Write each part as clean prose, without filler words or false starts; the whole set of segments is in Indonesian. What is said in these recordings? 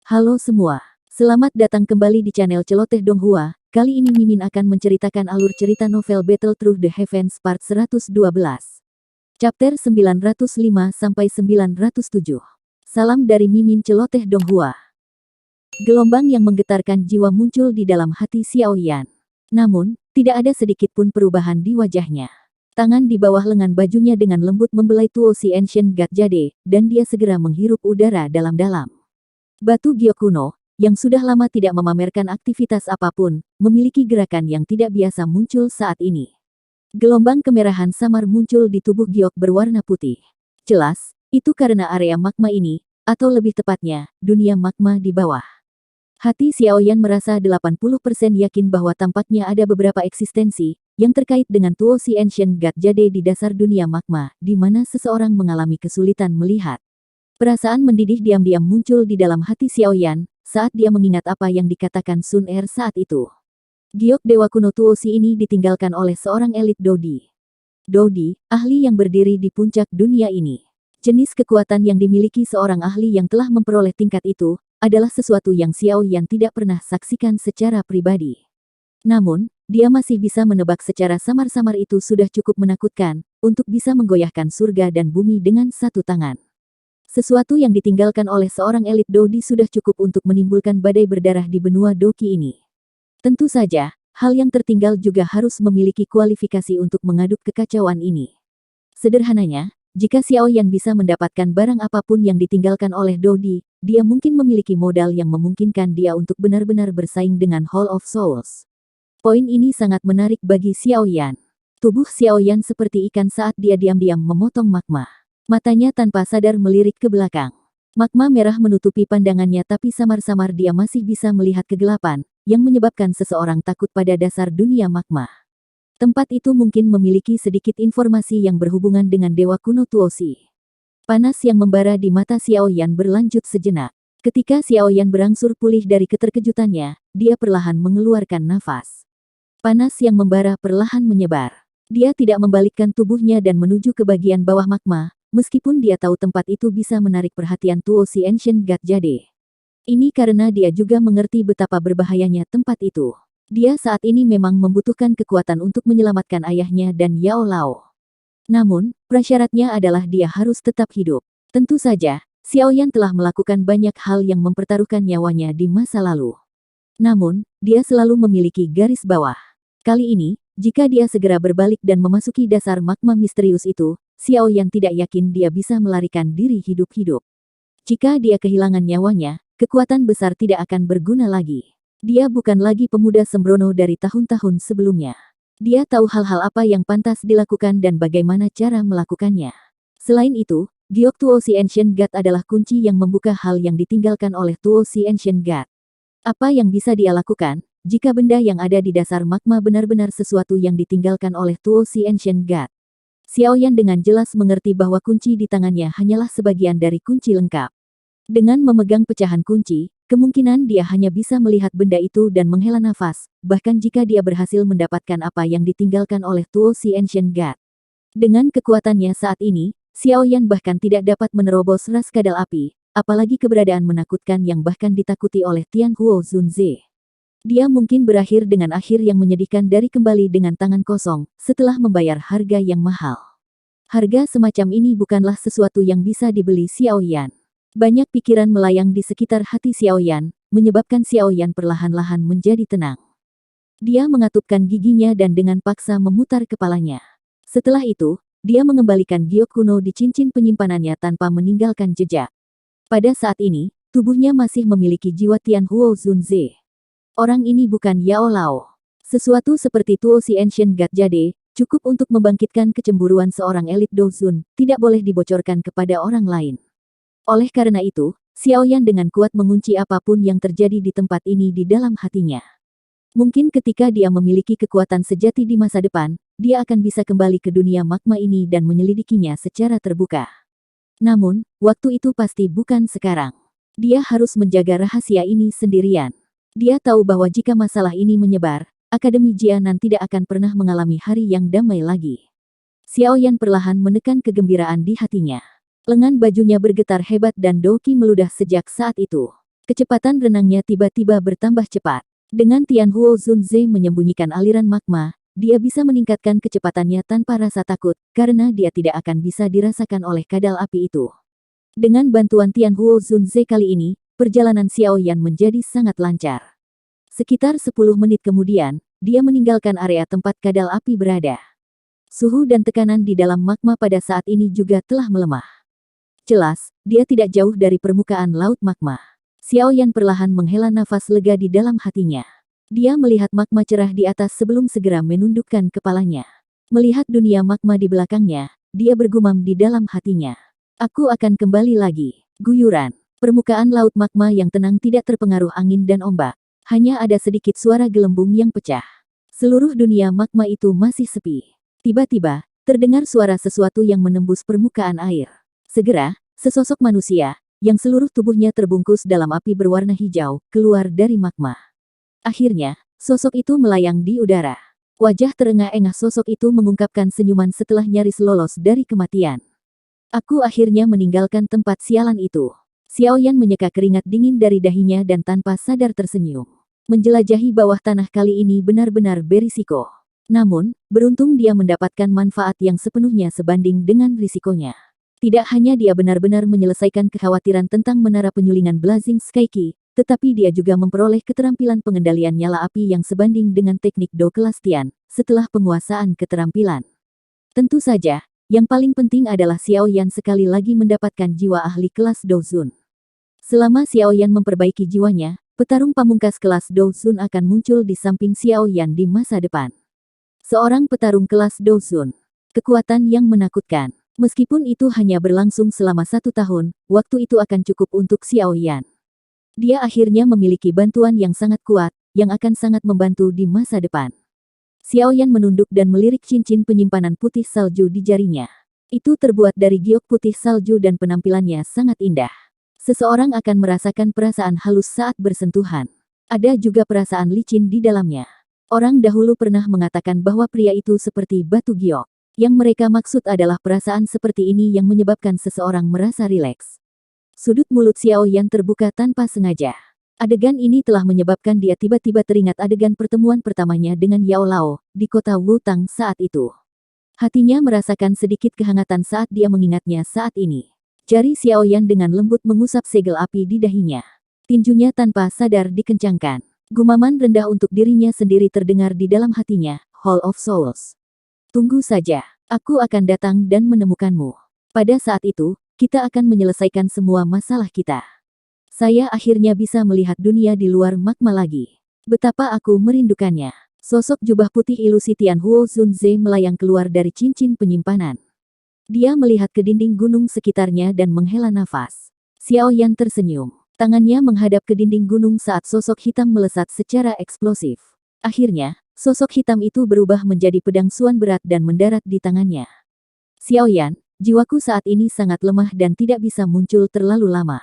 Halo semua, selamat datang kembali di channel Celoteh Donghua. Kali ini Mimin akan menceritakan alur cerita novel Battle Through the Heavens part 112. Chapter 905-907. Salam dari Mimin Celoteh Donghua. Gelombang yang menggetarkan jiwa muncul di dalam hati Xiao Yan. Namun, tidak ada sedikit pun perubahan di wajahnya. Tangan di bawah lengan bajunya dengan lembut membelai tuo si Ancient God Jade, dan dia segera menghirup udara dalam-dalam. Batu giok kuno, yang sudah lama tidak memamerkan aktivitas apapun, memiliki gerakan yang tidak biasa muncul saat ini. Gelombang kemerahan samar muncul di tubuh giok berwarna putih. Jelas, itu karena area magma ini, atau lebih tepatnya, dunia magma di bawah. Hati Xiao Yan merasa 80% yakin bahwa tampaknya ada beberapa eksistensi yang terkait dengan tuo si Ancient God Jade di dasar dunia magma, di mana seseorang mengalami kesulitan melihat. Perasaan mendidih diam-diam muncul di dalam hati Xiao Yan saat dia mengingat apa yang dikatakan Sun Er saat itu. Giok Dewa Kuno Tuo Si ini ditinggalkan oleh seorang elit Dodi. Dodi, ahli yang berdiri di puncak dunia ini. Jenis kekuatan yang dimiliki seorang ahli yang telah memperoleh tingkat itu adalah sesuatu yang Xiao Yan tidak pernah saksikan secara pribadi. Namun, dia masih bisa menebak secara samar-samar itu sudah cukup menakutkan untuk bisa menggoyahkan surga dan bumi dengan satu tangan. Sesuatu yang ditinggalkan oleh seorang elit Dodi sudah cukup untuk menimbulkan badai berdarah di benua Doki ini. Tentu saja, hal yang tertinggal juga harus memiliki kualifikasi untuk mengaduk kekacauan ini. Sederhananya, jika Xiao Yan bisa mendapatkan barang apapun yang ditinggalkan oleh Dodi, dia mungkin memiliki modal yang memungkinkan dia untuk benar-benar bersaing dengan Hall of Souls. Poin ini sangat menarik bagi Xiao Yan. Tubuh Xiao Yan seperti ikan saat dia diam-diam memotong magma. Matanya tanpa sadar melirik ke belakang. Magma merah menutupi pandangannya tapi samar-samar dia masih bisa melihat kegelapan, yang menyebabkan seseorang takut pada dasar dunia magma. Tempat itu mungkin memiliki sedikit informasi yang berhubungan dengan Dewa Kuno Tuo Si. Panas yang membara di mata Xiao Yan berlanjut sejenak. Ketika Xiao Yan berangsur pulih dari keterkejutannya, dia perlahan mengeluarkan nafas. Panas yang membara perlahan menyebar. Dia tidak membalikkan tubuhnya dan menuju ke bagian bawah magma. Meskipun dia tahu tempat itu bisa menarik perhatian tuo si Ancient God Jade. Ini karena dia juga mengerti betapa berbahayanya tempat itu. Dia saat ini memang membutuhkan kekuatan untuk menyelamatkan ayahnya dan Yao Lao. Namun, prasyaratnya adalah dia harus tetap hidup. Tentu saja, Xiao Yan telah melakukan banyak hal yang mempertaruhkan nyawanya di masa lalu. Namun, dia selalu memiliki garis bawah. Kali ini, jika dia segera berbalik dan memasuki dasar magma misterius itu, Xiao Yan tidak yakin dia bisa melarikan diri hidup-hidup. Jika dia kehilangan nyawanya, kekuatan besar tidak akan berguna lagi. Dia bukan lagi pemuda sembrono dari tahun-tahun sebelumnya. Dia tahu hal-hal apa yang pantas dilakukan dan bagaimana cara melakukannya. Selain itu, Giok Tuo Si Ancient God adalah kunci yang membuka hal yang ditinggalkan oleh Tuo Si Ancient God. Apa yang bisa dia lakukan, jika benda yang ada di dasar magma benar-benar sesuatu yang ditinggalkan oleh Tuo Si Ancient God? Xiao Yan dengan jelas mengerti bahwa kunci di tangannya hanyalah sebagian dari kunci lengkap. Dengan memegang pecahan kunci, kemungkinan dia hanya bisa melihat benda itu dan menghela nafas, bahkan jika dia berhasil mendapatkan apa yang ditinggalkan oleh Tuo Si Ancient God. Dengan kekuatannya saat ini, Xiao Yan bahkan tidak dapat menerobos ras kadal api, apalagi keberadaan menakutkan yang bahkan ditakuti oleh Tian Huo Zunze. Dia mungkin berakhir dengan akhir yang menyedihkan dari kembali dengan tangan kosong, setelah membayar harga yang mahal. Harga semacam ini bukanlah sesuatu yang bisa dibeli Xiao Yan. Banyak pikiran melayang di sekitar hati Xiao Yan, menyebabkan Xiao Yan perlahan-lahan menjadi tenang. Dia mengatupkan giginya dan dengan paksa memutar kepalanya. Setelah itu, dia mengembalikan giok kuno di cincin penyimpanannya tanpa meninggalkan jejak. Pada saat ini, tubuhnya masih memiliki jiwa Tian Huo Zunze. Orang ini bukan Yao Lao. Sesuatu seperti Tuo Si Ancient God Jade, cukup untuk membangkitkan kecemburuan seorang elit Dozun, tidak boleh dibocorkan kepada orang lain. Oleh karena itu, Xiao Yan dengan kuat mengunci apapun yang terjadi di tempat ini di dalam hatinya. Mungkin ketika dia memiliki kekuatan sejati di masa depan, dia akan bisa kembali ke dunia magma ini dan menyelidikinya secara terbuka. Namun, waktu itu pasti bukan sekarang. Dia harus menjaga rahasia ini sendirian. Dia tahu bahwa jika masalah ini menyebar, Akademi Jianan tidak akan pernah mengalami hari yang damai lagi. Xiao Yan perlahan menekan kegembiraan di hatinya. Lengan bajunya bergetar hebat dan Doki meludah sejak saat itu. Kecepatan renangnya tiba-tiba bertambah cepat. Dengan Tianhuo Zunze menyembunyikan aliran magma, dia bisa meningkatkan kecepatannya tanpa rasa takut, karena dia tidak akan bisa dirasakan oleh kadal api itu. Dengan bantuan Tianhuo Zunze kali ini, perjalanan Xiao Yan menjadi sangat lancar. Sekitar 10 menit kemudian, dia meninggalkan area tempat kadal api berada. Suhu dan tekanan di dalam magma pada saat ini juga telah melemah. Jelas, dia tidak jauh dari permukaan laut magma. Xiao Yan perlahan menghela nafas lega di dalam hatinya. Dia melihat magma cerah di atas sebelum segera menundukkan kepalanya. Melihat dunia magma di belakangnya, dia bergumam di dalam hatinya. Aku akan kembali lagi. Guyuran. Permukaan laut magma yang tenang tidak terpengaruh angin dan ombak. Hanya ada sedikit suara gelembung yang pecah. Seluruh dunia magma itu masih sepi. Tiba-tiba, terdengar suara sesuatu yang menembus permukaan air. Segera, sesosok manusia, yang seluruh tubuhnya terbungkus dalam api berwarna hijau, keluar dari magma. Akhirnya, sosok itu melayang di udara. Wajah terengah-engah sosok itu mengungkapkan senyuman setelah nyaris lolos dari kematian. Aku akhirnya meninggalkan tempat sialan itu. Xiao Yan menyeka keringat dingin dari dahinya dan tanpa sadar tersenyum. Menjelajahi bawah tanah kali ini benar-benar berisiko. Namun, beruntung dia mendapatkan manfaat yang sepenuhnya sebanding dengan risikonya. Tidak hanya dia benar-benar menyelesaikan kekhawatiran tentang menara penyulingan Blazing Sky Key, tetapi dia juga memperoleh keterampilan pengendalian nyala api yang sebanding dengan teknik Do kelas Tian, setelah penguasaan keterampilan. Tentu saja, yang paling penting adalah Xiao Yan sekali lagi mendapatkan jiwa ahli kelas Do Zun. Selama Xiao Yan memperbaiki jiwanya, petarung pamungkas kelas Do Zun akan muncul di samping Xiao Yan di masa depan. Seorang petarung kelas Do Zun. Kekuatan yang menakutkan. Meskipun itu hanya berlangsung selama 1 tahun, waktu itu akan cukup untuk Xiao Yan. Dia akhirnya memiliki bantuan yang sangat kuat, yang akan sangat membantu di masa depan. Xiao Yan menunduk dan melirik cincin penyimpanan putih salju di jarinya. Itu terbuat dari giok putih salju dan penampilannya sangat indah. Seseorang akan merasakan perasaan halus saat bersentuhan. Ada juga perasaan licin di dalamnya. Orang dahulu pernah mengatakan bahwa pria itu seperti batu giok. Yang mereka maksud adalah perasaan seperti ini yang menyebabkan seseorang merasa rileks. Sudut mulut Xiao Yan terbuka tanpa sengaja. Adegan ini telah menyebabkan dia tiba-tiba teringat adegan pertemuan pertamanya dengan Yao Lao, di kota Wutang saat itu. Hatinya merasakan sedikit kehangatan saat dia mengingatnya saat ini. Jari Xiao Yan dengan lembut mengusap segel api di dahinya. Tinjunya tanpa sadar dikencangkan. Gumaman rendah untuk dirinya sendiri terdengar di dalam hatinya, Hall of Souls. Tunggu saja, aku akan datang dan menemukanmu. Pada saat itu, kita akan menyelesaikan semua masalah kita. Saya akhirnya bisa melihat dunia di luar magma lagi. Betapa aku merindukannya. Sosok jubah putih ilusi Tianhuo Zunze melayang keluar dari cincin penyimpanan. Dia melihat ke dinding gunung sekitarnya dan menghela nafas. Xiao Yan tersenyum. Tangannya menghadap ke dinding gunung saat sosok hitam melesat secara eksplosif. Akhirnya, sosok hitam itu berubah menjadi pedang suan berat dan mendarat di tangannya. Xiao Yan, jiwaku saat ini sangat lemah dan tidak bisa muncul terlalu lama.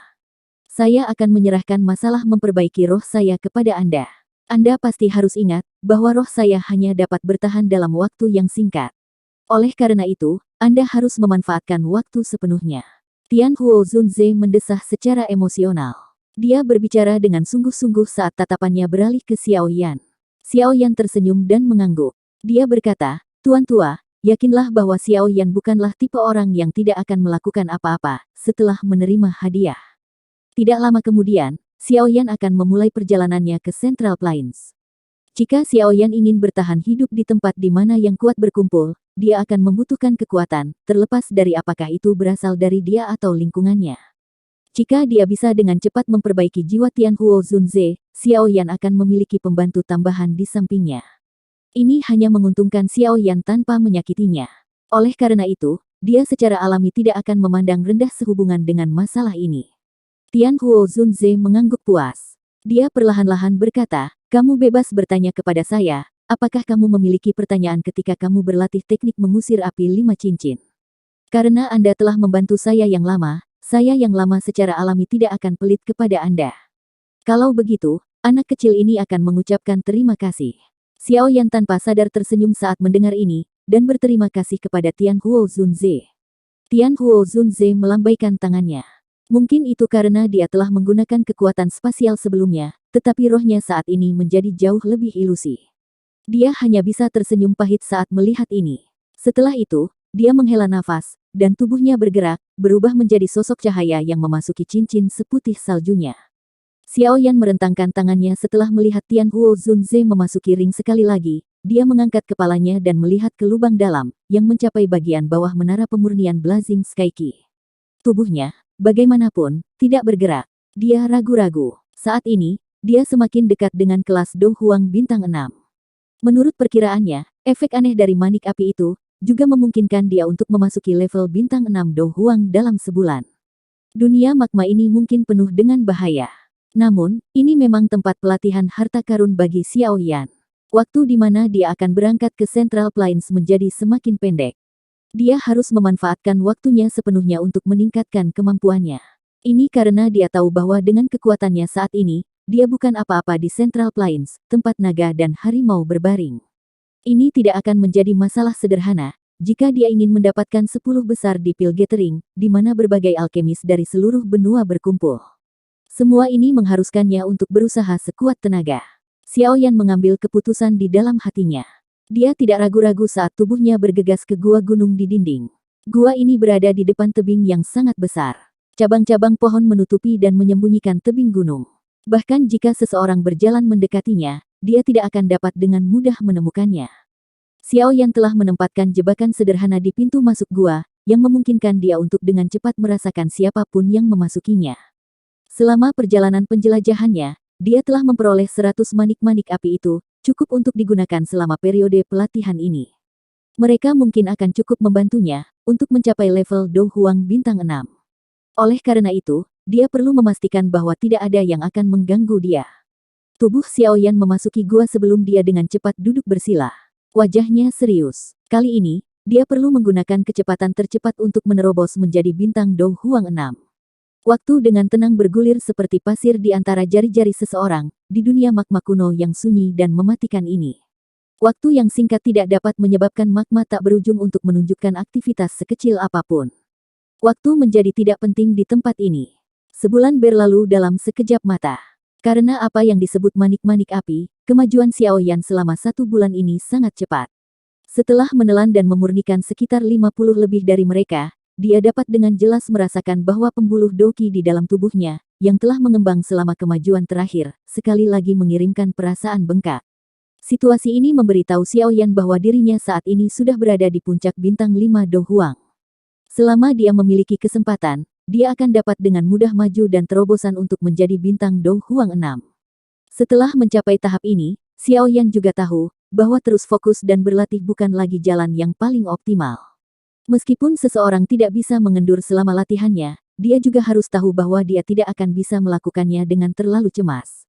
Saya akan menyerahkan masalah memperbaiki roh saya kepada Anda. Anda pasti harus ingat, bahwa roh saya hanya dapat bertahan dalam waktu yang singkat. Oleh karena itu, Anda harus memanfaatkan waktu sepenuhnya. Tianhuo Zunze mendesah secara emosional. Dia berbicara dengan sungguh-sungguh saat tatapannya beralih ke Xiao Yan. Xiao Yan tersenyum dan mengangguk. Dia berkata, Tuan Tua, yakinlah bahwa Xiao Yan bukanlah tipe orang yang tidak akan melakukan apa-apa setelah menerima hadiah. Tidak lama kemudian, Xiao Yan akan memulai perjalanannya ke Central Plains. Jika Xiao Yan ingin bertahan hidup di tempat di mana yang kuat berkumpul, dia akan membutuhkan kekuatan, terlepas dari apakah itu berasal dari dia atau lingkungannya. Jika dia bisa dengan cepat memperbaiki jiwa Tianhuo Zunze, Xiao Yan akan memiliki pembantu tambahan di sampingnya. Ini hanya menguntungkan Xiao Yan tanpa menyakitinya. Oleh karena itu, dia secara alami tidak akan memandang rendah sehubungan dengan masalah ini. Tianhuo Zunze mengangguk puas. Dia perlahan-lahan berkata, kamu bebas bertanya kepada saya, apakah kamu memiliki pertanyaan ketika kamu berlatih teknik mengusir api 5 cincin? Karena Anda telah membantu saya yang lama secara alami tidak akan pelit kepada Anda. Kalau begitu, anak kecil ini akan mengucapkan terima kasih. Xiao Yan tanpa sadar tersenyum saat mendengar ini, dan berterima kasih kepada Tianhuo Zunze. Tianhuo Zunze melambaikan tangannya. Mungkin itu karena dia telah menggunakan kekuatan spasial sebelumnya, tetapi rohnya saat ini menjadi jauh lebih ilusi. Dia hanya bisa tersenyum pahit saat melihat ini. Setelah itu, dia menghela nafas, dan tubuhnya bergerak, berubah menjadi sosok cahaya yang memasuki cincin seputih saljunya. Xiao Yan merentangkan tangannya setelah melihat Tian Huo Zunze memasuki ring sekali lagi. Dia mengangkat kepalanya dan melihat ke lubang dalam, yang mencapai bagian bawah menara pemurnian Blazing Sky Key. Tubuhnya, bagaimanapun, tidak bergerak. Dia ragu-ragu. Saat ini, dia semakin dekat dengan kelas Do Huang Bintang 6. Menurut perkiraannya, efek aneh dari manik api itu, juga memungkinkan dia untuk memasuki level Bintang 6 Do Huang dalam sebulan. Dunia magma ini mungkin penuh dengan bahaya. Namun, ini memang tempat pelatihan harta karun bagi Xiao Yan. Waktu di mana dia akan berangkat ke Central Plains menjadi semakin pendek. Dia harus memanfaatkan waktunya sepenuhnya untuk meningkatkan kemampuannya. Ini karena dia tahu bahwa dengan kekuatannya saat ini, dia bukan apa-apa di Central Plains, tempat naga dan harimau berbaring. Ini tidak akan menjadi masalah sederhana, jika dia ingin mendapatkan 10 besar di Pil Gathering, di mana berbagai alkemis dari seluruh benua berkumpul. Semua ini mengharuskannya untuk berusaha sekuat tenaga. Xiao Yan mengambil keputusan di dalam hatinya. Dia tidak ragu-ragu saat tubuhnya bergegas ke gua gunung di dinding. Gua ini berada di depan tebing yang sangat besar. Cabang-cabang pohon menutupi dan menyembunyikan tebing gunung. Bahkan jika seseorang berjalan mendekatinya, dia tidak akan dapat dengan mudah menemukannya. Xiao Yan telah menempatkan jebakan sederhana di pintu masuk gua, yang memungkinkan dia untuk dengan cepat merasakan siapapun yang memasukinya. Selama perjalanan penjelajahannya, dia telah memperoleh 100 manik-manik api itu, cukup untuk digunakan selama periode pelatihan ini. Mereka mungkin akan cukup membantunya, untuk mencapai level Do Huang Bintang 6. Oleh karena itu, dia perlu memastikan bahwa tidak ada yang akan mengganggu dia. Tubuh Xiao Yan memasuki gua sebelum dia dengan cepat duduk bersila. Wajahnya serius. Kali ini, dia perlu menggunakan kecepatan tercepat untuk menerobos menjadi bintang Do Huang 6. Waktu dengan tenang bergulir seperti pasir di antara jari-jari seseorang, di dunia magma kuno yang sunyi dan mematikan ini. Waktu yang singkat tidak dapat menyebabkan magma tak berujung untuk menunjukkan aktivitas sekecil apapun. Waktu menjadi tidak penting di tempat ini. Sebulan berlalu dalam sekejap mata. Karena apa yang disebut manik-manik api, kemajuan Xiao Yan selama 1 bulan ini sangat cepat. Setelah menelan dan memurnikan sekitar 50 lebih dari mereka, dia dapat dengan jelas merasakan bahwa pembuluh doki di dalam tubuhnya, yang telah mengembang selama kemajuan terakhir, sekali lagi mengirimkan perasaan bengkak. Situasi ini memberitahu Xiao Yan bahwa dirinya saat ini sudah berada di puncak bintang 5 Do Huang. Selama dia memiliki kesempatan, dia akan dapat dengan mudah maju dan terobosan untuk menjadi bintang Do Huang 6. Setelah mencapai tahap ini, Xiao Yan juga tahu, bahwa terus fokus dan berlatih bukan lagi jalan yang paling optimal. Meskipun seseorang tidak bisa mengendur selama latihannya, dia juga harus tahu bahwa dia tidak akan bisa melakukannya dengan terlalu cemas.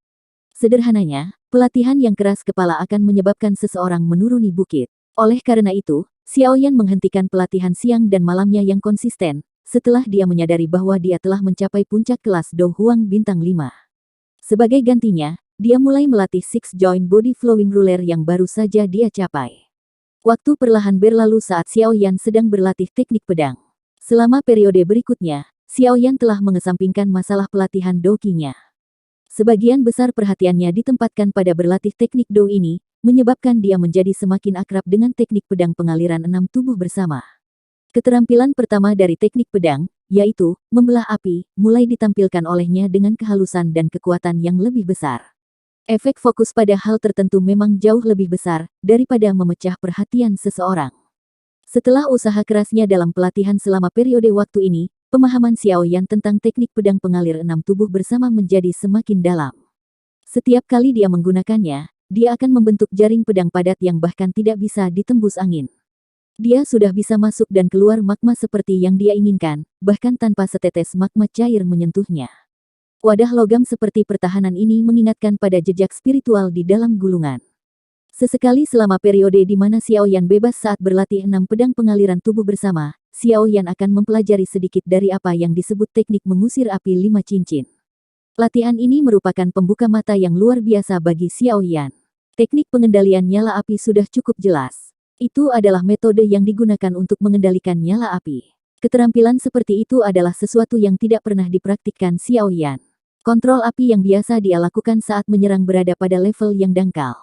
Sederhananya, pelatihan yang keras kepala akan menyebabkan seseorang menuruni bukit. Oleh karena itu, Xiao Yan menghentikan pelatihan siang dan malamnya yang konsisten, setelah dia menyadari bahwa dia telah mencapai puncak kelas Do Huang Bintang 5. Sebagai gantinya, dia mulai melatih Six Joint Body Flowing Ruler yang baru saja dia capai. Waktu perlahan berlalu saat Xiao Yan sedang berlatih teknik pedang. Selama periode berikutnya, Xiao Yan telah mengesampingkan masalah pelatihan dokinya. Sebagian besar perhatiannya ditempatkan pada berlatih teknik do ini, menyebabkan dia menjadi semakin akrab dengan teknik pedang pengaliran 6 tubuh bersama. Keterampilan pertama dari teknik pedang, yaitu membelah api, mulai ditampilkan olehnya dengan kehalusan dan kekuatan yang lebih besar. Efek fokus pada hal tertentu memang jauh lebih besar daripada memecah perhatian seseorang. Setelah usaha kerasnya dalam pelatihan selama periode waktu ini, pemahaman Xiao Yan tentang teknik pedang pengalir 6 tubuh bersama menjadi semakin dalam. Setiap kali dia menggunakannya, dia akan membentuk jaring pedang padat yang bahkan tidak bisa ditembus angin. Dia sudah bisa masuk dan keluar magma seperti yang dia inginkan, bahkan tanpa setetes magma cair menyentuhnya. Wadah logam seperti pertahanan ini mengingatkan pada jejak spiritual di dalam gulungan. Sesekali selama periode di mana Xiao Yan bebas saat berlatih 6 pedang pengaliran tubuh bersama, Xiao Yan akan mempelajari sedikit dari apa yang disebut teknik mengusir api 5 cincin. Latihan ini merupakan pembuka mata yang luar biasa bagi Xiao Yan. Teknik pengendalian nyala api sudah cukup jelas. Itu adalah metode yang digunakan untuk mengendalikan nyala api. Keterampilan seperti itu adalah sesuatu yang tidak pernah dipraktikkan Xiao Yan. Kontrol api yang biasa dia lakukan saat menyerang berada pada level yang dangkal.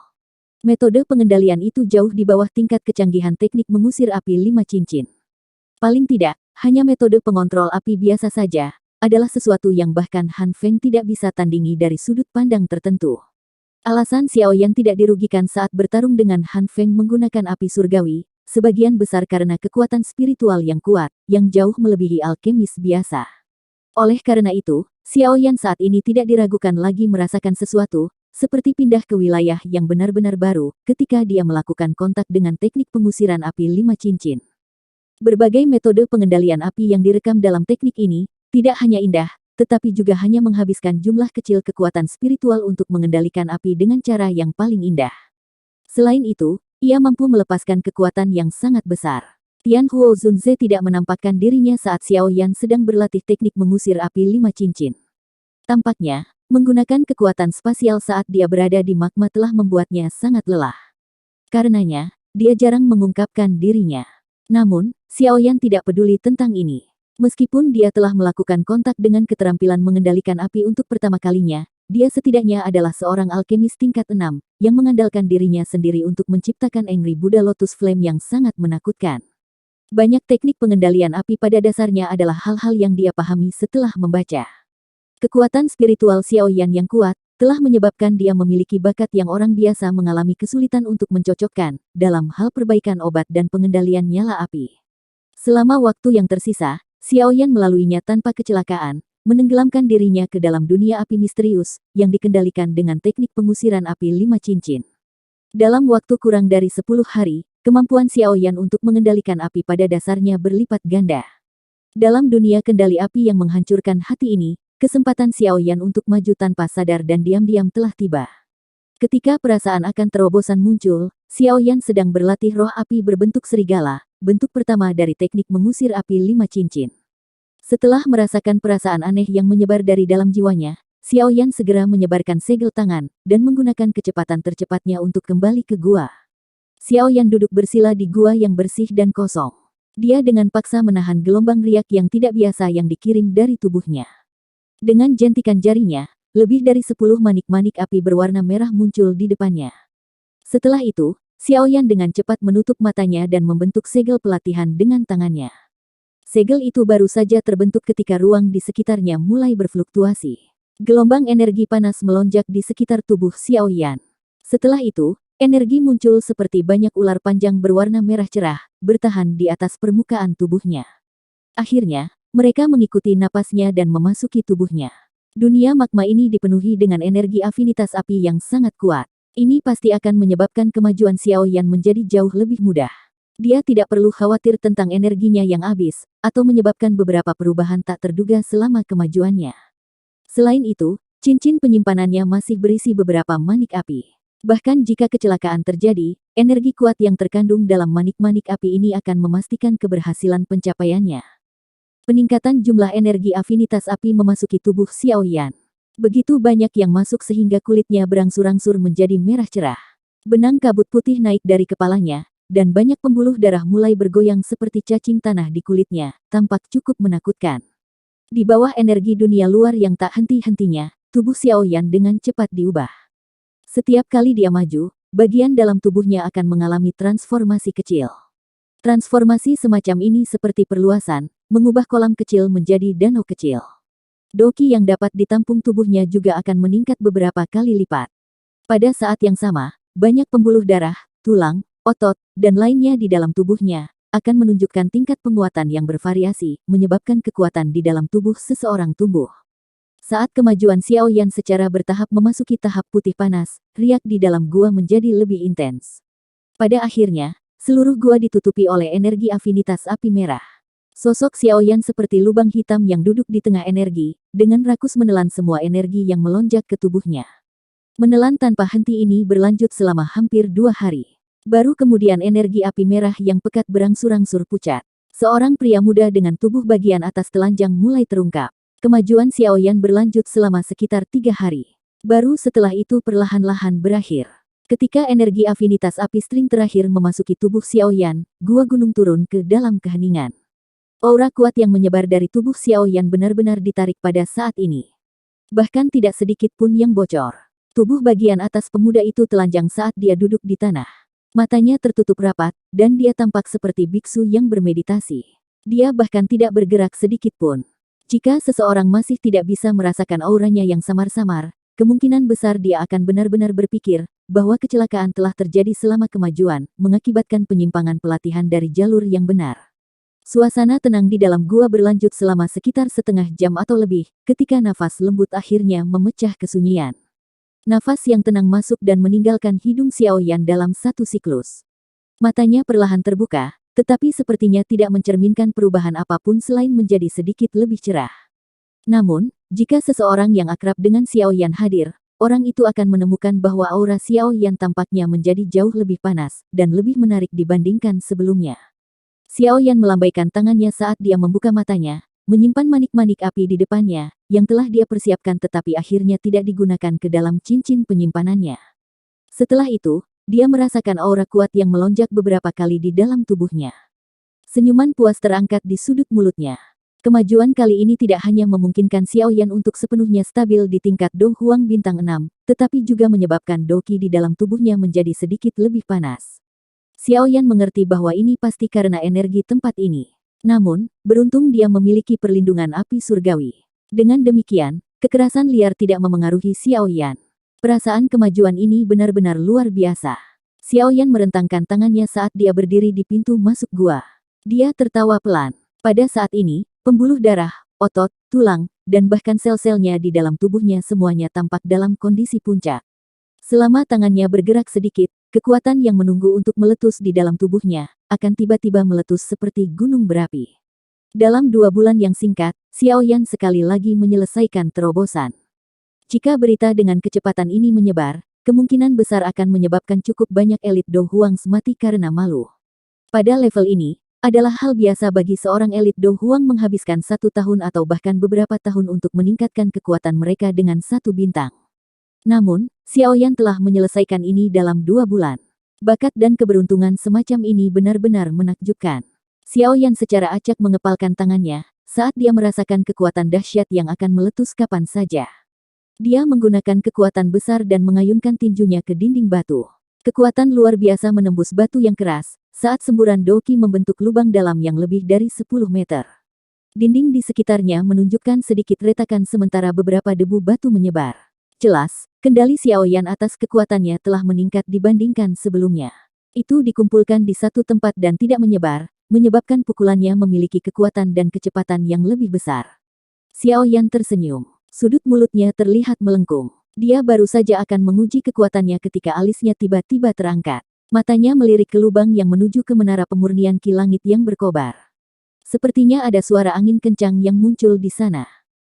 Metode pengendalian itu jauh di bawah tingkat kecanggihan teknik mengusir api 5 cincin. Paling tidak, hanya metode pengontrol api biasa saja, adalah sesuatu yang bahkan Han Feng tidak bisa tandingi dari sudut pandang tertentu. Alasan Xiao Yan tidak dirugikan saat bertarung dengan Han Feng menggunakan api surgawi, sebagian besar karena kekuatan spiritual yang kuat, yang jauh melebihi alkemis biasa. Oleh karena itu, Xiao Yan saat ini tidak diragukan lagi merasakan sesuatu, seperti pindah ke wilayah yang benar-benar baru, ketika dia melakukan kontak dengan teknik pengusiran api 5 cincin. Berbagai metode pengendalian api yang direkam dalam teknik ini, tidak hanya indah, tetapi juga hanya menghabiskan jumlah kecil kekuatan spiritual untuk mengendalikan api dengan cara yang paling indah. Selain itu, ia mampu melepaskan kekuatan yang sangat besar. Tian Huo Zunze tidak menampakkan dirinya saat Xiao Yan sedang berlatih teknik mengusir api 5 cincin. Tampaknya, menggunakan kekuatan spasial saat dia berada di magma telah membuatnya sangat lelah. Karenanya, dia jarang mengungkapkan dirinya. Namun, Xiao Yan tidak peduli tentang ini. Meskipun dia telah melakukan kontak dengan keterampilan mengendalikan api untuk pertama kalinya, dia setidaknya adalah seorang alkemis tingkat 6, yang mengandalkan dirinya sendiri untuk menciptakan Angry Buddha Lotus Flame yang sangat menakutkan. Banyak teknik pengendalian api pada dasarnya adalah hal-hal yang dia pahami setelah membaca. Kekuatan spiritual Xiao Yan yang kuat, telah menyebabkan dia memiliki bakat yang orang biasa mengalami kesulitan untuk mencocokkan, dalam hal perbaikan obat dan pengendalian nyala api. Selama waktu yang tersisa, Xiao Yan melaluinya tanpa kecelakaan, menenggelamkan dirinya ke dalam dunia api misterius, yang dikendalikan dengan teknik pengusiran api 5 cincin. Dalam waktu kurang dari 10 hari, kemampuan Xiao Yan untuk mengendalikan api pada dasarnya berlipat ganda. Dalam dunia kendali api yang menghancurkan hati ini, kesempatan Xiao Yan untuk maju tanpa sadar dan diam-diam telah tiba. Ketika perasaan akan terobosan muncul, Xiao Yan sedang berlatih roh api berbentuk serigala, bentuk pertama dari teknik mengusir api 5 cincin. Setelah merasakan perasaan aneh yang menyebar dari dalam jiwanya, Xiao Yan segera menyebarkan segel tangan, dan menggunakan kecepatan tercepatnya untuk kembali ke gua. Xiao Yan duduk bersila di gua yang bersih dan kosong. Dia dengan paksa menahan gelombang riak yang tidak biasa yang dikirim dari tubuhnya. Dengan jentikan jarinya, lebih dari 10 manik-manik api berwarna merah muncul di depannya. Setelah itu, Xiao Yan dengan cepat menutup matanya dan membentuk segel pelatihan dengan tangannya. Segel itu baru saja terbentuk ketika ruang di sekitarnya mulai berfluktuasi. Gelombang energi panas melonjak di sekitar tubuh Xiao Yan. Setelah itu, energi muncul seperti banyak ular panjang berwarna merah cerah, bertahan di atas permukaan tubuhnya. Akhirnya, mereka mengikuti napasnya dan memasuki tubuhnya. Dunia magma ini dipenuhi dengan energi afinitas api yang sangat kuat. Ini pasti akan menyebabkan kemajuan Xiao Yan menjadi jauh lebih mudah. Dia tidak perlu khawatir tentang energinya yang habis, atau menyebabkan beberapa perubahan tak terduga selama kemajuannya. Selain itu, cincin penyimpanannya masih berisi beberapa manik api. Bahkan jika kecelakaan terjadi, energi kuat yang terkandung dalam manik-manik api ini akan memastikan keberhasilan pencapaiannya. Peningkatan jumlah energi afinitas api memasuki tubuh Xiao Yan. Begitu banyak yang masuk sehingga kulitnya berangsur-angsur menjadi merah cerah. Benang kabut putih naik dari kepalanya, dan banyak pembuluh darah mulai bergoyang seperti cacing tanah di kulitnya, tampak cukup menakutkan. Di bawah energi dunia luar yang tak henti-hentinya, tubuh Xiao Yan dengan cepat diubah. Setiap kali dia maju, bagian dalam tubuhnya akan mengalami transformasi kecil. Transformasi semacam ini seperti perluasan, mengubah kolam kecil menjadi danau kecil. Doki yang dapat ditampung tubuhnya juga akan meningkat beberapa kali lipat. Pada saat yang sama, banyak pembuluh darah, tulang, otot, dan lainnya di dalam tubuhnya, akan menunjukkan tingkat penguatan yang bervariasi, menyebabkan kekuatan di dalam tubuh seseorang tumbuh. Saat kemajuan Xiao Yan secara bertahap memasuki tahap putih panas, riak di dalam gua menjadi lebih intens. Pada akhirnya, seluruh gua ditutupi oleh energi afinitas api merah. Sosok Xiao Yan seperti lubang hitam yang duduk di tengah energi, dengan rakus menelan semua energi yang melonjak ke tubuhnya. Menelan tanpa henti ini berlanjut selama hampir 2 hari. Baru kemudian energi api merah yang pekat berangsur-angsur pucat. Seorang pria muda dengan tubuh bagian atas telanjang mulai terungkap. Kemajuan Xiao Yan berlanjut selama sekitar 3 hari. Baru setelah itu perlahan-lahan berakhir. Ketika energi afinitas api string terakhir memasuki tubuh Xiao Yan, gua gunung turun ke dalam keheningan. Aura kuat yang menyebar dari tubuh Xiao Yan benar-benar ditarik pada saat ini. Bahkan tidak sedikit pun yang bocor. Tubuh bagian atas pemuda itu telanjang saat dia duduk di tanah. Matanya tertutup rapat, dan dia tampak seperti biksu yang bermeditasi. Dia bahkan tidak bergerak sedikit pun. Jika seseorang masih tidak bisa merasakan auranya yang samar-samar, kemungkinan besar dia akan benar-benar berpikir bahwa kecelakaan telah terjadi selama kemajuan, mengakibatkan penyimpangan pelatihan dari jalur yang benar. Suasana tenang di dalam gua berlanjut selama sekitar setengah jam atau lebih, ketika nafas lembut akhirnya memecah kesunyian. Nafas yang tenang masuk dan meninggalkan hidung Xiao Yan dalam satu siklus. Matanya perlahan terbuka, tetapi sepertinya tidak mencerminkan perubahan apapun selain menjadi sedikit lebih cerah. Namun, jika seseorang yang akrab dengan Xiao Yan hadir, orang itu akan menemukan bahwa aura Xiao Yan tampaknya menjadi jauh lebih panas dan lebih menarik dibandingkan sebelumnya. Xiao Yan melambaikan tangannya saat dia membuka matanya, menyimpan manik-manik api di depannya, yang telah dia persiapkan tetapi akhirnya tidak digunakan ke dalam cincin penyimpanannya. Setelah itu, dia merasakan aura kuat yang melonjak beberapa kali di dalam tubuhnya. Senyuman puas terangkat di sudut mulutnya. Kemajuan kali ini tidak hanya memungkinkan Xiao Yan untuk sepenuhnya stabil di tingkat Do Huang Bintang 6, tetapi juga menyebabkan doqi di dalam tubuhnya menjadi sedikit lebih panas. Xiao Yan mengerti bahwa ini pasti karena energi tempat ini. Namun, beruntung dia memiliki perlindungan api surgawi. Dengan demikian, kekerasan liar tidak memengaruhi Xiao Yan. Perasaan kemajuan ini benar-benar luar biasa. Xiao Yan merentangkan tangannya saat dia berdiri di pintu masuk gua. Dia tertawa pelan. Pada saat ini, pembuluh darah, otot, tulang, dan bahkan sel-selnya di dalam tubuhnya semuanya tampak dalam kondisi puncak. Selama tangannya bergerak sedikit, kekuatan yang menunggu untuk meletus di dalam tubuhnya, akan tiba-tiba meletus seperti gunung berapi. Dalam 2 bulan yang singkat, Xiao Yan sekali lagi menyelesaikan terobosan. Jika berita dengan kecepatan ini menyebar, kemungkinan besar akan menyebabkan cukup banyak elit Do Huang mati karena malu. Pada level ini, adalah hal biasa bagi seorang elit Do Huang menghabiskan 1 tahun atau bahkan beberapa tahun untuk meningkatkan kekuatan mereka dengan 1 bintang. Namun, Xiao Yan telah menyelesaikan ini dalam 2 bulan. Bakat dan keberuntungan semacam ini benar-benar menakjubkan. Xiao Yan secara acak mengepalkan tangannya, saat dia merasakan kekuatan dahsyat yang akan meletus kapan saja. Dia menggunakan kekuatan besar dan mengayunkan tinjunya ke dinding batu. Kekuatan luar biasa menembus batu yang keras, saat semburan doqi membentuk lubang dalam yang lebih dari 10 meter. Dinding di sekitarnya menunjukkan sedikit retakan sementara beberapa debu batu menyebar. Jelas, kendali Xiao Yan atas kekuatannya telah meningkat dibandingkan sebelumnya. Itu dikumpulkan di satu tempat dan tidak menyebar, menyebabkan pukulannya memiliki kekuatan dan kecepatan yang lebih besar. Xiao Yan tersenyum. Sudut mulutnya terlihat melengkung. Dia baru saja akan menguji kekuatannya ketika alisnya tiba-tiba terangkat. Matanya melirik ke lubang yang menuju ke menara pemurnian ki langit yang berkobar. Sepertinya ada suara angin kencang yang muncul di sana.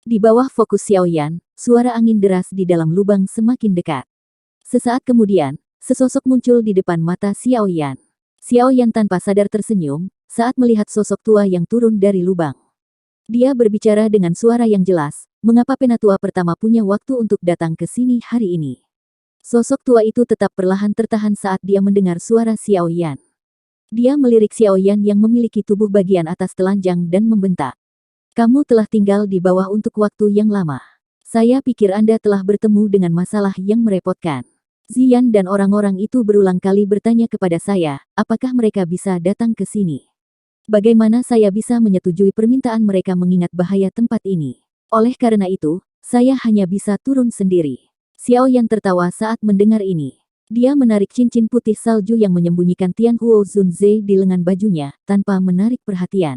Di bawah fokus Xiao Yan, suara angin deras di dalam lubang semakin dekat. Sesaat kemudian, sesosok muncul di depan mata Xiao Yan. Xiao Yan tanpa sadar tersenyum, saat melihat sosok tua yang turun dari lubang. Dia berbicara dengan suara yang jelas, mengapa penatua pertama punya waktu untuk datang ke sini hari ini. Sosok tua itu tetap perlahan tertahan saat dia mendengar suara Xiao Yan. Dia melirik Xiao Yan yang memiliki tubuh bagian atas telanjang dan membentak. Kamu telah tinggal di bawah untuk waktu yang lama. Saya pikir Anda telah bertemu dengan masalah yang merepotkan. Ziyan dan orang-orang itu berulang kali bertanya kepada saya, apakah mereka bisa datang ke sini. Bagaimana saya bisa menyetujui permintaan mereka mengingat bahaya tempat ini. Oleh karena itu, saya hanya bisa turun sendiri. Xiao Yan tertawa saat mendengar ini. Dia menarik cincin putih salju yang menyembunyikan Tian Huo Zunze di lengan bajunya, tanpa menarik perhatian.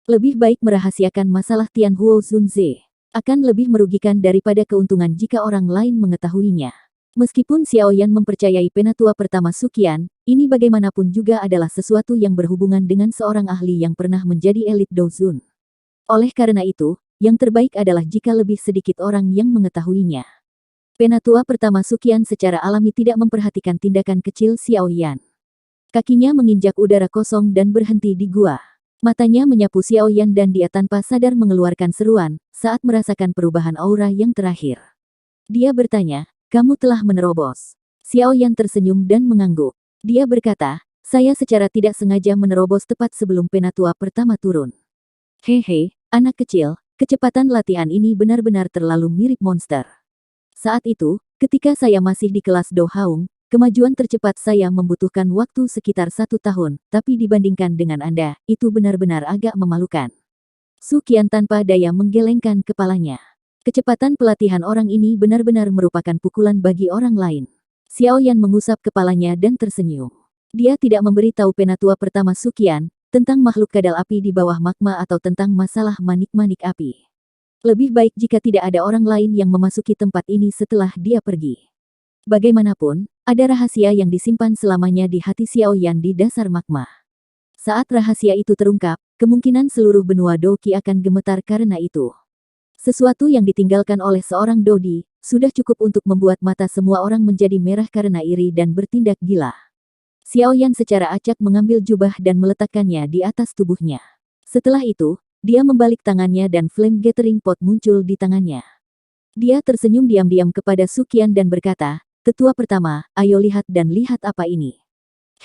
Lebih baik merahasiakan masalah Tian Huo Zunze. Akan lebih merugikan daripada keuntungan jika orang lain mengetahuinya. Meskipun Xiao Yan mempercayai penatua pertama Suqian, ini bagaimanapun juga adalah sesuatu yang berhubungan dengan seorang ahli yang pernah menjadi elit Dozun. Oleh karena itu, yang terbaik adalah jika lebih sedikit orang yang mengetahuinya. Penatua pertama Suqian secara alami tidak memperhatikan tindakan kecil Xiao Yan. Kakinya menginjak udara kosong dan berhenti di gua. Matanya menyapu Xiao Yan dan dia tanpa sadar mengeluarkan seruan, saat merasakan perubahan aura yang terakhir. Dia bertanya, kamu telah menerobos. Xiao Yan tersenyum dan mengangguk. Dia berkata, saya secara tidak sengaja menerobos tepat sebelum penatua pertama turun. Hehe, anak kecil, kecepatan latihan ini benar-benar terlalu mirip monster. Saat itu, ketika saya masih di kelas Do Haung, kemajuan tercepat saya membutuhkan waktu sekitar 1 tahun, tapi dibandingkan dengan Anda, itu benar-benar agak memalukan. Su Qian tanpa daya menggelengkan kepalanya. Kecepatan pelatihan orang ini benar-benar merupakan pukulan bagi orang lain. Xiao Yan mengusap kepalanya dan tersenyum. Dia tidak memberitahu penatua pertama Su Qian tentang makhluk kadal api di bawah magma atau tentang masalah manik-manik api. Lebih baik jika tidak ada orang lain yang memasuki tempat ini setelah dia pergi. Bagaimanapun, ada rahasia yang disimpan selamanya di hati Xiao Yan di dasar magma. Saat rahasia itu terungkap, kemungkinan seluruh benua Doqi akan gemetar karena itu. Sesuatu yang ditinggalkan oleh seorang Dodi, sudah cukup untuk membuat mata semua orang menjadi merah karena iri dan bertindak gila. Xiao Yan secara acak mengambil jubah dan meletakkannya di atas tubuhnya. Setelah itu, dia membalik tangannya dan flame gathering pot muncul di tangannya. Dia tersenyum diam-diam kepada Su Qian dan berkata, "Tetua pertama, ayo lihat dan lihat apa ini."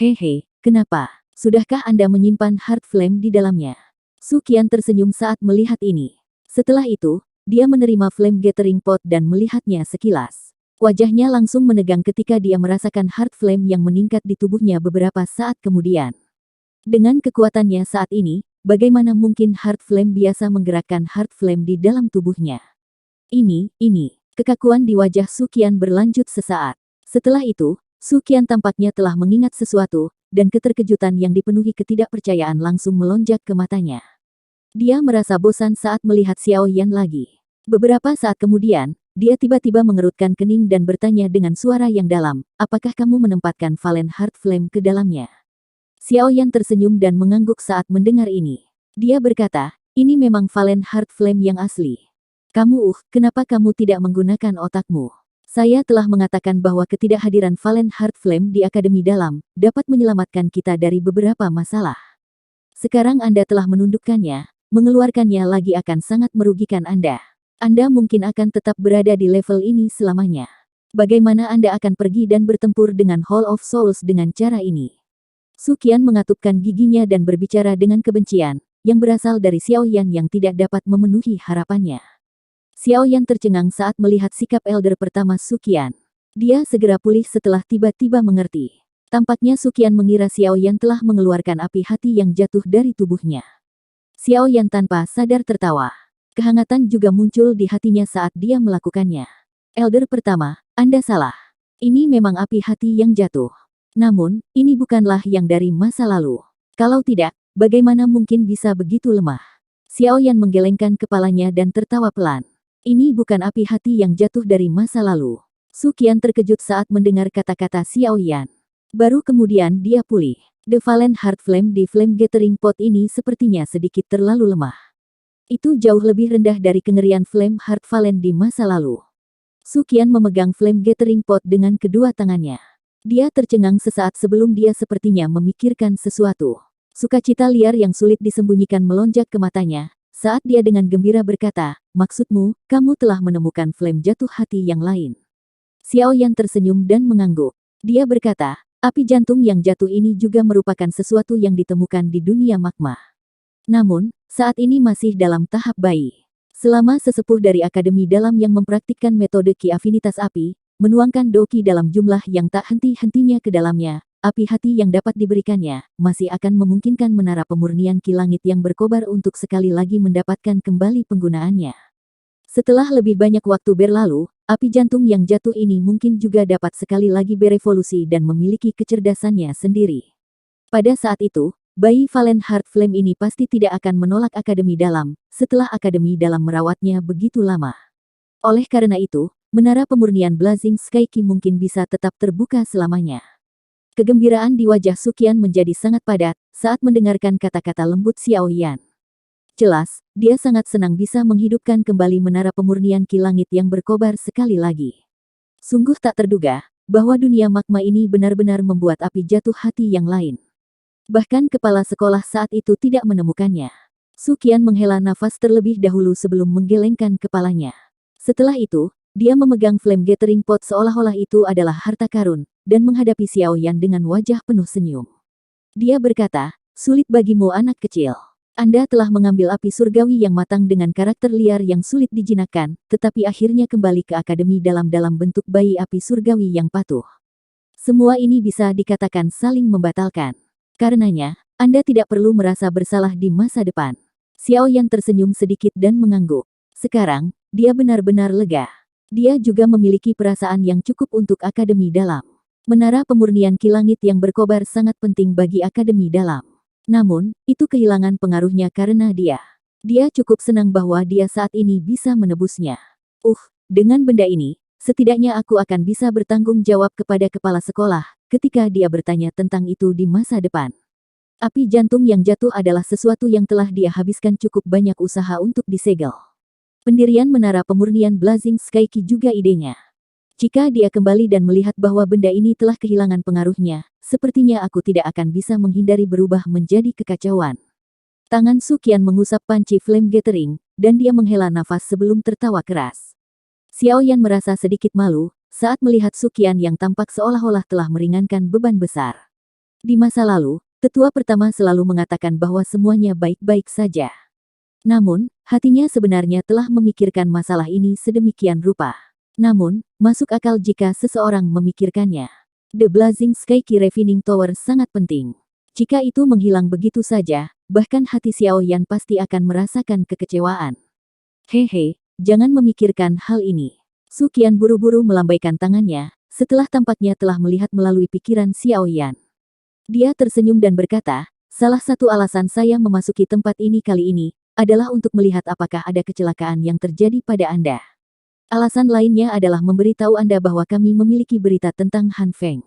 "Hehe, kenapa? Sudahkah Anda menyimpan heart flame di dalamnya?" Su Qian tersenyum saat melihat ini. Setelah itu, dia menerima flame gathering pot dan melihatnya sekilas. Wajahnya langsung menegang ketika dia merasakan heart flame yang meningkat di tubuhnya beberapa saat kemudian. Dengan kekuatannya saat ini, bagaimana mungkin heart flame biasa menggerakkan heart flame di dalam tubuhnya? Ini. Kekakuan di wajah Su Qian berlanjut sesaat. Setelah itu, Su Qian tampaknya telah mengingat sesuatu, dan keterkejutan yang dipenuhi ketidakpercayaan langsung melonjak ke matanya. Dia merasa bosan saat melihat Xiao Yan lagi. Beberapa saat kemudian, dia tiba-tiba mengerutkan kening dan bertanya dengan suara yang dalam, "Apakah kamu menempatkan Valen Heart Flame ke dalamnya?" Xiao Yan tersenyum dan mengangguk saat mendengar ini. Dia berkata, "Ini memang Valen Heart Flame yang asli. Kamu, kenapa kamu tidak menggunakan otakmu? Saya telah mengatakan bahwa ketidakhadiran Valen Heart Flame di Akademi Dalam dapat menyelamatkan kita dari beberapa masalah. Sekarang Anda telah menundukkannya, mengeluarkannya lagi akan sangat merugikan Anda. Anda mungkin akan tetap berada di level ini selamanya. Bagaimana Anda akan pergi dan bertempur dengan Hall of Souls dengan cara ini?" Su Qian mengatupkan giginya dan berbicara dengan kebencian, yang berasal dari Xiao Yan yang tidak dapat memenuhi harapannya. Xiao Yan tercengang saat melihat sikap elder pertama Su Qian. Dia segera pulih setelah tiba-tiba mengerti. Tampaknya Su Qian mengira Xiao Yan telah mengeluarkan api hati yang jatuh dari tubuhnya. Xiao Yan tanpa sadar tertawa. Kehangatan juga muncul di hatinya saat dia melakukannya. "Elder pertama, Anda salah. Ini memang api hati yang jatuh. Namun, ini bukanlah yang dari masa lalu. Kalau tidak, bagaimana mungkin bisa begitu lemah?" Xiao Yan menggelengkan kepalanya dan tertawa pelan. "Ini bukan api hati yang jatuh dari masa lalu." Su Qian terkejut saat mendengar kata-kata Xiao Yan. Baru kemudian dia pulih. The Valen Heart Flame di Flame Gathering Pot ini sepertinya sedikit terlalu lemah. Itu jauh lebih rendah dari kengerian Flame Heart Valen di masa lalu. Su Qian memegang Flame Gathering Pot dengan kedua tangannya. Dia tercengang sesaat sebelum dia sepertinya memikirkan sesuatu. Sukacita liar yang sulit disembunyikan melonjak ke matanya, saat dia dengan gembira berkata, "Maksudmu, kamu telah menemukan flame jatuh hati yang lain?" Xiao Yan tersenyum dan mengangguk. Dia berkata, "Api jantung yang jatuh ini juga merupakan sesuatu yang ditemukan di dunia magma. Namun, saat ini masih dalam tahap bayi. Selama sesepuh dari Akademi Dalam yang mempraktikkan metode Ki Afinitas Api, menuangkan Doqi dalam jumlah yang tak henti-hentinya ke dalamnya, api hati yang dapat diberikannya, masih akan memungkinkan menara pemurnian Ki Langit yang berkobar untuk sekali lagi mendapatkan kembali penggunaannya. Setelah lebih banyak waktu berlalu, api jantung yang jatuh ini mungkin juga dapat sekali lagi berevolusi dan memiliki kecerdasannya sendiri. Pada saat itu, bayi Valen Heart Flame ini pasti tidak akan menolak Akademi Dalam, setelah Akademi Dalam merawatnya begitu lama. Oleh karena itu, menara pemurnian Blazing Sky Ki mungkin bisa tetap terbuka selamanya." Kegembiraan di wajah Su Qian menjadi sangat padat saat mendengarkan kata-kata lembut Xiao Yan. Jelas, dia sangat senang bisa menghidupkan kembali menara pemurnian Ki Langit yang berkobar sekali lagi. Sungguh tak terduga, bahwa dunia magma ini benar-benar membuat api jatuh hati yang lain. Bahkan kepala sekolah saat itu tidak menemukannya. Su Qian menghela nafas terlebih dahulu sebelum menggelengkan kepalanya. Setelah itu, dia memegang Flame Gathering Pot seolah-olah itu adalah harta karun, dan menghadapi Xiao Yan dengan wajah penuh senyum. Dia berkata, "Sulit bagimu anak kecil. Anda telah mengambil api surgawi yang matang dengan karakter liar yang sulit dijinakkan, tetapi akhirnya kembali ke akademi dalam bentuk bayi api surgawi yang patuh. Semua ini bisa dikatakan saling membatalkan. Karenanya, Anda tidak perlu merasa bersalah di masa depan. Xiao Yan tersenyum sedikit dan mengangguk. Sekarang, dia benar-benar lega. Dia juga memiliki perasaan yang cukup untuk akademi dalam. Menara pemurnian kilangit yang berkobar sangat penting bagi akademi dalam. Namun, itu kehilangan pengaruhnya karena dia. Dia cukup senang bahwa dia saat ini bisa menebusnya. Dengan benda ini, setidaknya aku akan bisa bertanggung jawab kepada kepala sekolah ketika dia bertanya tentang itu di masa depan. Api jantung yang jatuh adalah sesuatu yang telah dia habiskan cukup banyak usaha untuk disegel. Pendirian menara pemurnian Blazing Sky Key juga idenya. Jika dia kembali dan melihat bahwa benda ini telah kehilangan pengaruhnya, sepertinya aku tidak akan bisa menghindari berubah menjadi kekacauan. Tangan Su Qian mengusap panci flame gathering, dan dia menghela nafas sebelum tertawa keras. Xiao Yan merasa sedikit malu saat melihat Su Qian yang tampak seolah-olah telah meringankan beban besar. Di masa lalu, tetua pertama selalu mengatakan bahwa semuanya baik-baik saja. Namun, hatinya sebenarnya telah memikirkan masalah ini sedemikian rupa. Namun, masuk akal jika seseorang memikirkannya. The Blazing Sky Key Refining Tower sangat penting. Jika itu menghilang begitu saja, bahkan hati Xiao Yan pasti akan merasakan kekecewaan. Hehe, jangan memikirkan hal ini. Su Qian buru-buru melambaikan tangannya, setelah tampaknya telah melihat melalui pikiran Xiao Yan. Dia tersenyum dan berkata, salah satu alasan saya memasuki tempat ini kali ini, adalah untuk melihat apakah ada kecelakaan yang terjadi pada Anda. Alasan lainnya adalah memberitahu Anda bahwa kami memiliki berita tentang Han Feng.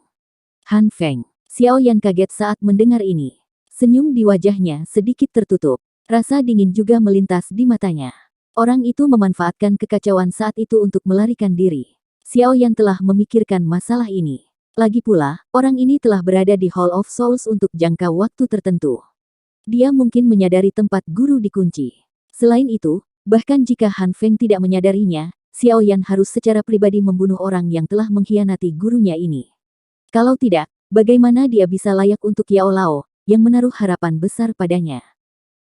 Han Feng. Xiao Yan kaget saat mendengar ini. Senyum di wajahnya sedikit tertutup. Rasa dingin juga melintas di matanya. Orang itu memanfaatkan kekacauan saat itu untuk melarikan diri. Xiao Yan telah memikirkan masalah ini. Lagi pula, orang ini telah berada di Hall of Souls untuk jangka waktu tertentu. Dia mungkin menyadari tempat guru dikunci. Selain itu, bahkan jika Han Feng tidak menyadarinya, Xiao Yan harus secara pribadi membunuh orang yang telah mengkhianati gurunya ini. Kalau tidak, bagaimana dia bisa layak untuk Yao Lao, yang menaruh harapan besar padanya?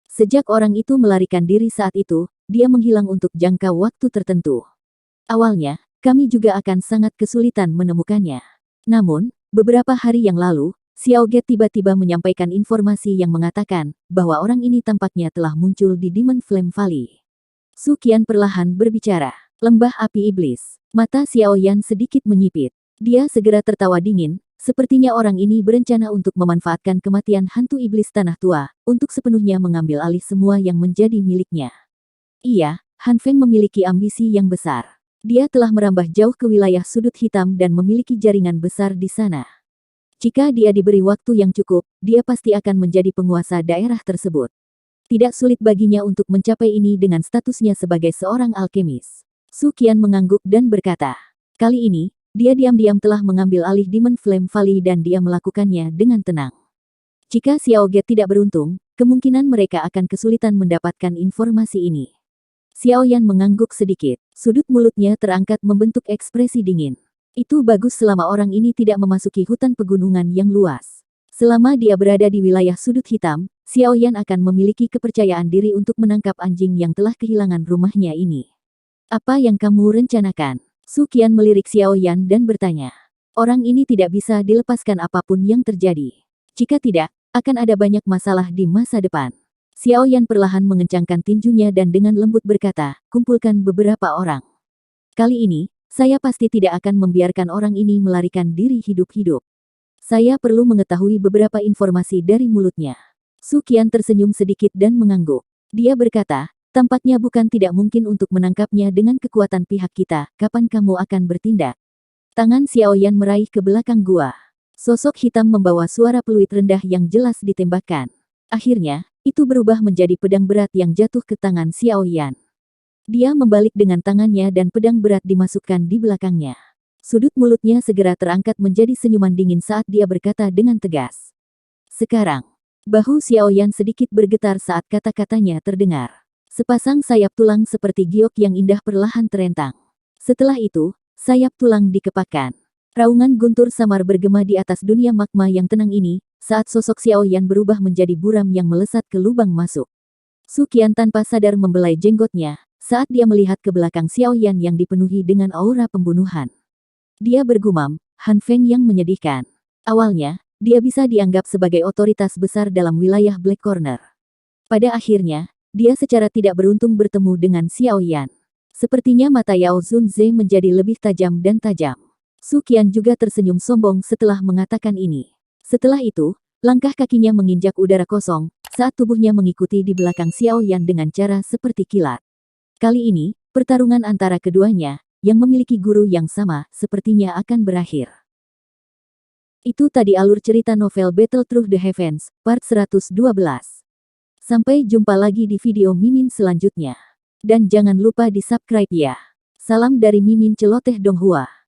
Sejak orang itu melarikan diri saat itu, dia menghilang untuk jangka waktu tertentu. Awalnya, kami juga akan sangat kesulitan menemukannya. Namun, beberapa hari yang lalu, Xiao Ge tiba-tiba menyampaikan informasi yang mengatakan bahwa orang ini tampaknya telah muncul di Demon Flame Valley. Su Qian perlahan berbicara. Lembah api iblis. Mata Xiao Yan sedikit menyipit. Dia segera tertawa dingin, sepertinya orang ini berencana untuk memanfaatkan kematian hantu iblis tanah tua, untuk sepenuhnya mengambil alih semua yang menjadi miliknya. Iya, Han Feng memiliki ambisi yang besar. Dia telah merambah jauh ke wilayah sudut hitam dan memiliki jaringan besar di sana. Jika dia diberi waktu yang cukup, dia pasti akan menjadi penguasa daerah tersebut. Tidak sulit baginya untuk mencapai ini dengan statusnya sebagai seorang alkemis. Su Qian mengangguk dan berkata, kali ini, dia diam-diam telah mengambil alih Demon Flame Valley dan dia melakukannya dengan tenang. Jika Xiao Ge tidak beruntung, kemungkinan mereka akan kesulitan mendapatkan informasi ini. Xiao Yan mengangguk sedikit, sudut mulutnya terangkat membentuk ekspresi dingin. Itu bagus selama orang ini tidak memasuki hutan pegunungan yang luas. Selama dia berada di wilayah sudut hitam, Xiao Yan akan memiliki kepercayaan diri untuk menangkap anjing yang telah kehilangan rumahnya ini. Apa yang kamu rencanakan? Su Qian melirik Xiao Yan dan bertanya. Orang ini tidak bisa dilepaskan apapun yang terjadi. Jika tidak, akan ada banyak masalah di masa depan. Xiao Yan perlahan mengencangkan tinjunya dan dengan lembut berkata, kumpulkan beberapa orang. Kali ini, saya pasti tidak akan membiarkan orang ini melarikan diri hidup-hidup. Saya perlu mengetahui beberapa informasi dari mulutnya. Su Qian tersenyum sedikit dan mengangguk. Dia berkata, tampaknya bukan tidak mungkin untuk menangkapnya dengan kekuatan pihak kita. Kapan kamu akan bertindak? Tangan Xiao Yan meraih ke belakang gua. Sosok hitam membawa suara peluit rendah yang jelas ditembakkan. Akhirnya, itu berubah menjadi pedang berat yang jatuh ke tangan Xiao Yan. Dia membalik dengan tangannya dan pedang berat dimasukkan di belakangnya. Sudut mulutnya segera terangkat menjadi senyuman dingin saat dia berkata dengan tegas. Sekarang, bahu Xiao Yan sedikit bergetar saat kata-katanya terdengar. Sepasang sayap tulang seperti giok yang indah perlahan terentang. Setelah itu, sayap tulang dikepakkan. Raungan guntur samar bergema di atas dunia magma yang tenang ini, saat sosok Xiao Yan berubah menjadi buram yang melesat ke lubang masuk. Su Qian tanpa sadar membelai jenggotnya saat dia melihat ke belakang Xiao Yan yang dipenuhi dengan aura pembunuhan. Dia bergumam, Han Feng yang menyedihkan. Awalnya, dia bisa dianggap sebagai otoritas besar dalam wilayah Black Corner. Pada akhirnya, dia secara tidak beruntung bertemu dengan Xiao Yan. Sepertinya mata Yao Zunze menjadi lebih tajam dan tajam. Su Qian juga tersenyum sombong setelah mengatakan ini. Setelah itu, langkah kakinya menginjak udara kosong, saat tubuhnya mengikuti di belakang Xiao Yan dengan cara seperti kilat. Kali ini, pertarungan antara keduanya, yang memiliki guru yang sama, sepertinya akan berakhir. Itu tadi alur cerita novel Battle Through the Heavens, part 112. Sampai jumpa lagi di video Mimin selanjutnya. Dan jangan lupa di subscribe ya. Salam dari Mimin Celoteh Donghua.